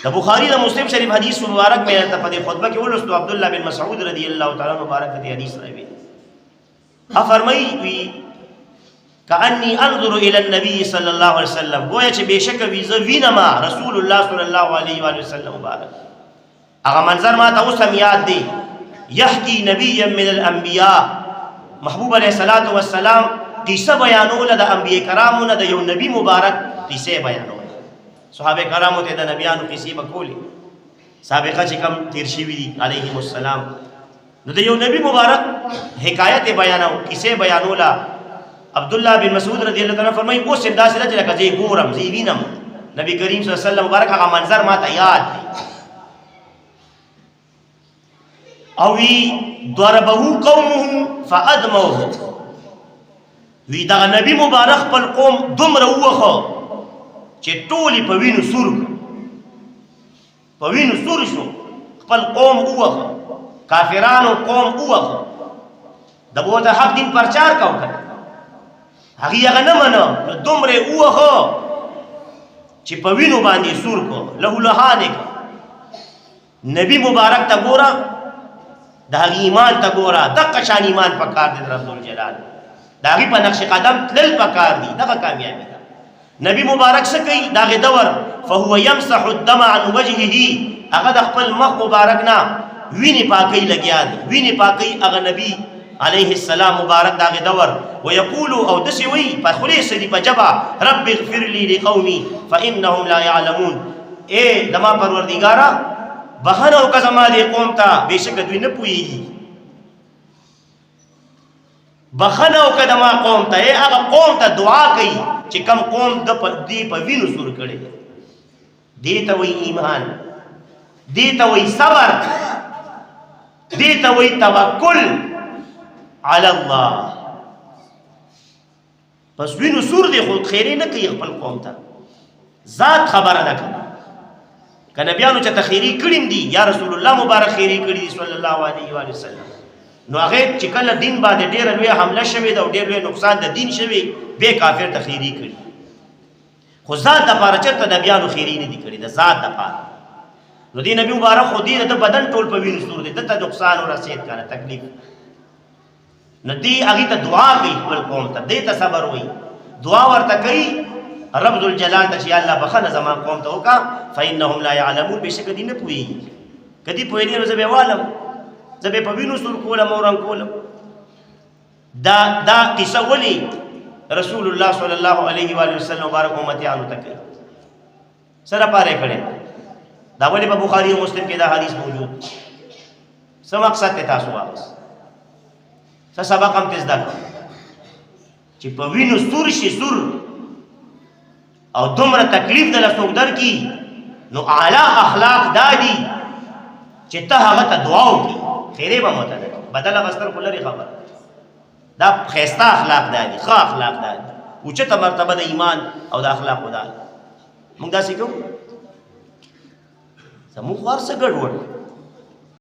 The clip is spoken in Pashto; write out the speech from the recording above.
د بخاری د مسلم شریف حدیث مبارک میں ته په خطبه کې ولستو عبد الله بن مسعود رضی الله تعالی مبارک دې حدیث راوي فرمایي وی کأنی انظر الى النبي صلی الله علیه وسلم گویا چې بشک وی ز وینما رسول الله صلی الله علیه و وسلم مبارک هغه منظر ما ته اوس هم یاد دی یحکی نبیا من الانبیاء محبوب علیہ الصلوۃ والسلام قصه بیانول د انبیاء کرامو نه د یو نبی مبارک قصه بیانول صحابه کرامو ته د نبیانو قصې بکولې سابقه چې کم تیر شوي دي علیهم السلام نو د یو نبی مبارک حکایت بیانو قصه بیانولا عبد الله بن مسعود رضی الله تعالی فرمایي اوس انداز راځي لکه زه ګورم زه وینم نبی کریم صلی الله علیه وسلم مبارک هغه منظر ما ته یاد دی او وی ضربه قومه فادموه وی دا نبی مبارک خپل قوم دومره وخه چې ټولي په وینو سور شو خپل قوم وخه کافرانو قوم وخه د بوته حق دین پرچار کاو کړ هغه نه منو دومره وخه چې په وینو باندې سور کو له لهانه نبی مبارک ته ګورا دا ایمان ته ګورا دغه شان ایمان پکار دي رب الجلال داغي په نقش قدم تل پکار دي دغه کامیابی ده نبی مبارک څه کوي داغه دور فهو يمسح الدم عن وجهه هغه د خپل مخ مبارک نه ویني پاکي لګیا دي ویني پاکي هغه نبی عليه السلام مبارک داغه دور ويقول او دسوي په خلیص دي په جبا رب اغفر لي لقومي فانهم لا يعلمون اے دما پروردگارا بهانه او کزما دي قوم ته بشک دوی نه پويږي بخنه او کدما قوم ته هغه قوم ته دعا کوي چې کم قوم د دې په وینو سور کړي دې ته وی ایمان دې ته وی صبر دې ته وی توکل علی الله پس وینو سور دی خو خیره نه کوي خپل قوم ته ذات خبره نه کوي کنه بیانو چې تخیری کړیم دي یا رسول الله مبارک خیری کړی صلی الله علیه و وسلم نو هغه چې کله دین باندې ډېر لوی حمله شوه دا ډېر لوی نقصان د دین شوه به کافر تخیری کړي خو ذات د پاره چرته نبیانو خیری نه دي کړی د ذات د پاره نو دی نبی مبارک خو دې د بدن ټول په وینو سور دي ته نقصان او رسید کنه تکلیف نو دی هغه ته دعا کوي خپل قوم ته دې ته صبر وای دعا ورته کوي رب ذل جلال ته چې الله بخنه زما قوم ته وکا فإنهم لا يعلمون بشک دې نه پوي کدی پوي نه زبې والم زبې په وینو سور کولم اورم کولم دا قصه ولي رسول الله صلی الله علیه و وسلم مبارک امتیانو ته کوي سره پاره کړي دا ولي په بخاری او مسلم کې دا حدیث موجود څه مقصد ته تاسو واپس څه سبق هم تاسو دا چې په وینو سور شي سور او دومره تکلیف د لاسو در کی نو اعلی اخلاق دادی چې ته هغه ته دعا وکړي خیره به متنه بدل غستر کولري خبر دا خيستا اخلاق دادي ښه اخلاق دادي او چې ته مرتبه د ایمان او د اخلاق ودان موږ دا سې کوو زموږ ورسره ګډوډ